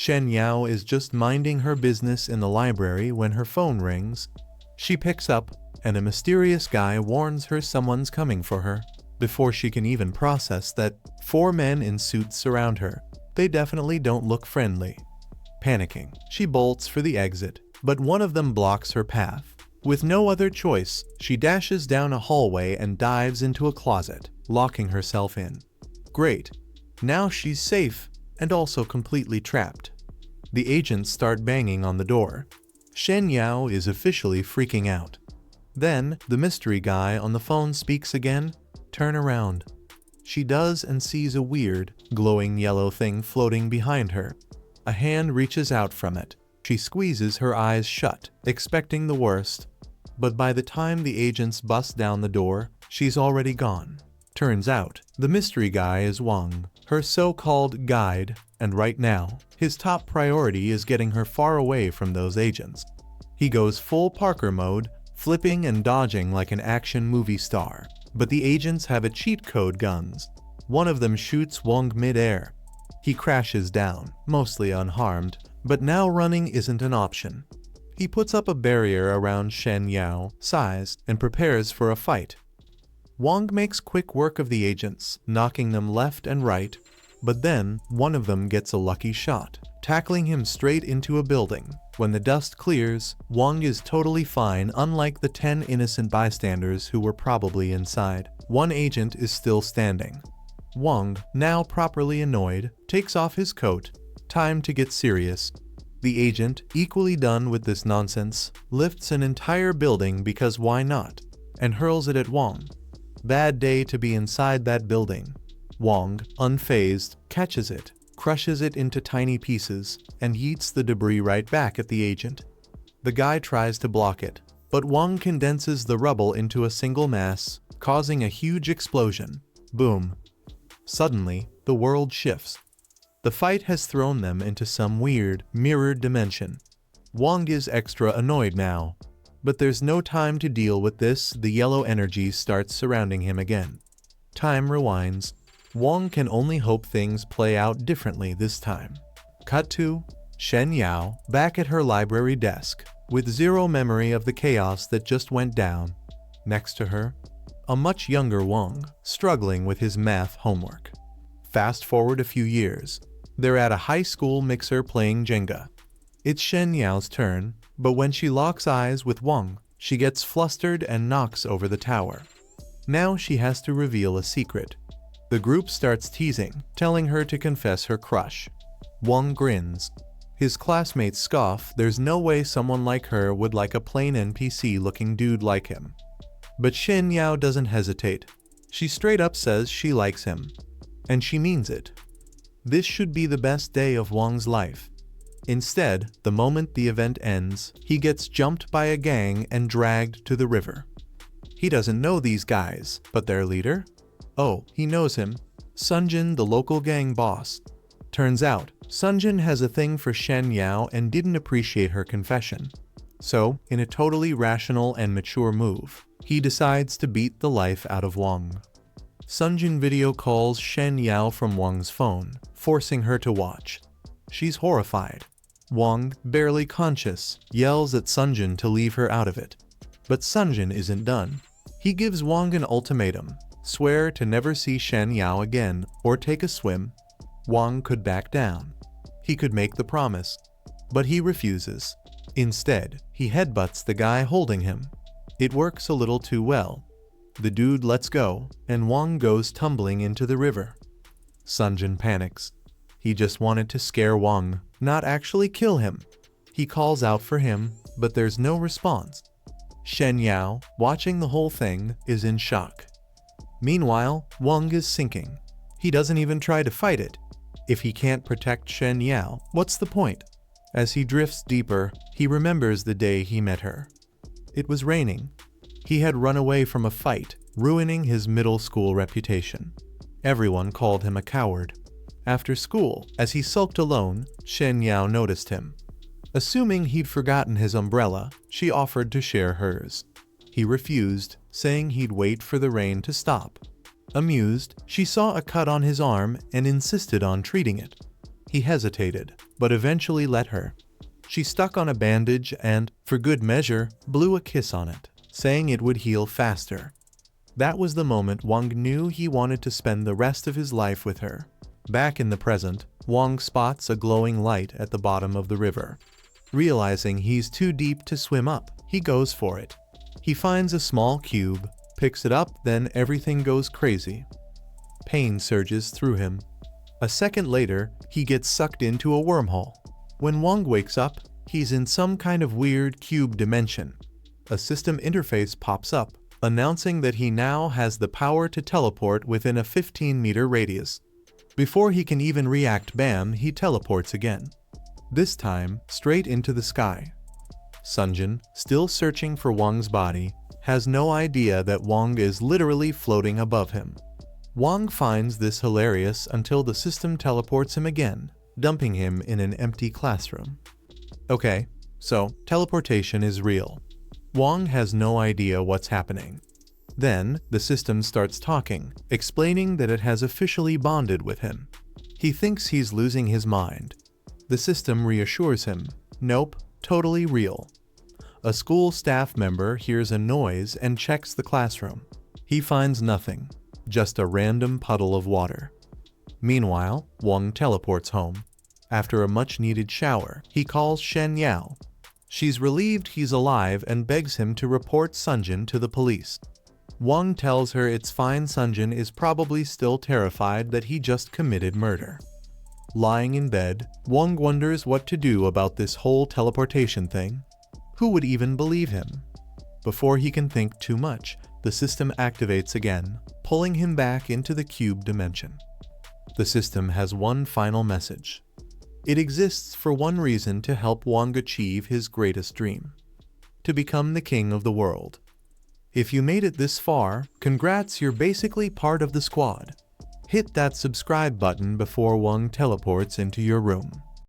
Shen Yao is just minding her business in the library when her phone rings. She picks up, and a mysterious guy warns her someone's coming for her. Before she can even process that, 4 men in suits surround her. They definitely don't look friendly. Panicking, she bolts for the exit, but one of them blocks her path. With no other choice, she dashes down a hallway and dives into a closet, locking herself in. Great. Now she's safe, and also completely trapped. The agents start banging on the door. Shen Yao is officially freaking out. Then, the mystery guy on the phone speaks again. Turn around. She does and sees a weird, glowing yellow thing floating behind her. A hand reaches out from it. She squeezes her eyes shut, expecting the worst. But by the time the agents bust down the door, she's already gone. Turns out, the mystery guy is Wang, her so-called guide, and right now, his top priority is getting her far away from those agents. He goes full Parker mode, flipping and dodging like an action movie star. But the agents have a cheat code guns. One of them shoots Wang mid-air. He crashes down, mostly unharmed, but now running isn't an option. He puts up a barrier around Shen Yao, sighs, and prepares for a fight. Wang makes quick work of the agents, knocking them left and right, but then one of them gets a lucky shot, tackling him straight into a building. When the dust clears, Wang is totally fine, unlike the 10 innocent bystanders who were probably inside. One agent is still standing. Wang, now properly annoyed, takes off his coat. Time to get serious. The agent, equally done with this nonsense, lifts an entire building because why not, and hurls it at Wang. Bad day to be inside that building. Wang, unfazed, catches it, crushes it into tiny pieces, and yeets the debris right back at the agent. The guy tries to block it, but Wang condenses the rubble into a single mass, causing a huge explosion. Boom. Suddenly, the world shifts. The fight has thrown them into some weird, mirrored dimension. Wang is extra annoyed now. But there's no time to deal with this. The yellow energy starts surrounding him again. Time rewinds. Wang can only hope things play out differently this time. Cut to Shen Yao, back at her library desk, with zero memory of the chaos that just went down. Next to her, a much younger Wang, struggling with his math homework. Fast forward a few years. They're at a high school mixer playing Jenga. It's Shen Yao's turn, but when she locks eyes with Wang, she gets flustered and knocks over the tower. Now she has to reveal a secret. The group starts teasing, telling her to confess her crush. Wang grins. His classmates scoff. There's no way someone like her would like a plain NPC-looking dude like him. But Shen Yao doesn't hesitate. She straight up says she likes him. And she means it. This should be the best day of Wang's life. Instead, the moment the event ends, he gets jumped by a gang and dragged to the river. He doesn't know these guys, but their leader? Oh, he knows him. Sunjin, the local gang boss. Turns out, Sunjin has a thing for Shen Yao and didn't appreciate her confession. So, in a totally rational and mature move, he decides to beat the life out of Wang. Sunjin video calls Shen Yao from Wang's phone, forcing her to watch. She's horrified. Wang, barely conscious, yells at Sunjin to leave her out of it. But Sunjin isn't done. He gives Wang an ultimatum: swear to never see Shen Yao again or take a swim. Wang could back down. He could make the promise. But he refuses. Instead, he headbutts the guy holding him. It works a little too well. The dude lets go, and Wang goes tumbling into the river. Sunjin panics. He just wanted to scare Wang, not actually kill him. He calls out for him, but there's no response. Shen Yao, watching the whole thing, is in shock. Meanwhile, Wang is sinking. He doesn't even try to fight it. If he can't protect Shen Yao, what's the point? As he drifts deeper, he remembers the day he met her. It was raining. He had run away from a fight, ruining his middle school reputation. Everyone called him a coward. After school, as he sulked alone, Shen Yao noticed him. Assuming he'd forgotten his umbrella, she offered to share hers. He refused, saying he'd wait for the rain to stop. Amused, she saw a cut on his arm and insisted on treating it. He hesitated. but eventually let her. She stuck on a bandage and, for good measure, blew a kiss on it, saying it would heal faster. That was the moment Wong knew he wanted to spend the rest of his life with her. Back in the present, Wong spots a glowing light at the bottom of the river. Realizing he's too deep to swim up, he goes for it. He finds a small cube, picks it up, then everything goes crazy. Pain surges through him. A second later, he gets sucked into a wormhole. When Wong wakes up, he's in some kind of weird cube dimension. A system interface pops up, announcing that he now has the power to teleport within a 15-meter radius. Before he can even react, bam, he teleports again. This time, straight into the sky. Sunjin, still searching for Wong's body, has no idea that Wong is literally floating above him. Wong finds this hilarious until the system teleports him again, dumping him in an empty classroom. Okay, so teleportation is real. Wong has no idea what's happening. Then, the system starts talking, explaining that it has officially bonded with him. He thinks he's losing his mind. The system reassures him, nope, totally real. A school staff member hears a noise and checks the classroom. He finds nothing, just a random puddle of water. Meanwhile, Wong teleports home. After a much-needed shower, he calls Shen Yao. She's relieved he's alive and begs him to report Sunjin to the police. Wong tells her it's fine. Sunjin is probably still terrified that he just committed murder. Lying in bed, Wong wonders what to do about this whole teleportation thing. Who would even believe him? Before he can think too much, the system activates again, pulling him back into the cube dimension. The system has one final message. It exists for one reason: to help Wong achieve his greatest dream. To become the king of the world. If you made it this far, congrats, you're basically part of the squad. Hit that subscribe button before Wong teleports into your room.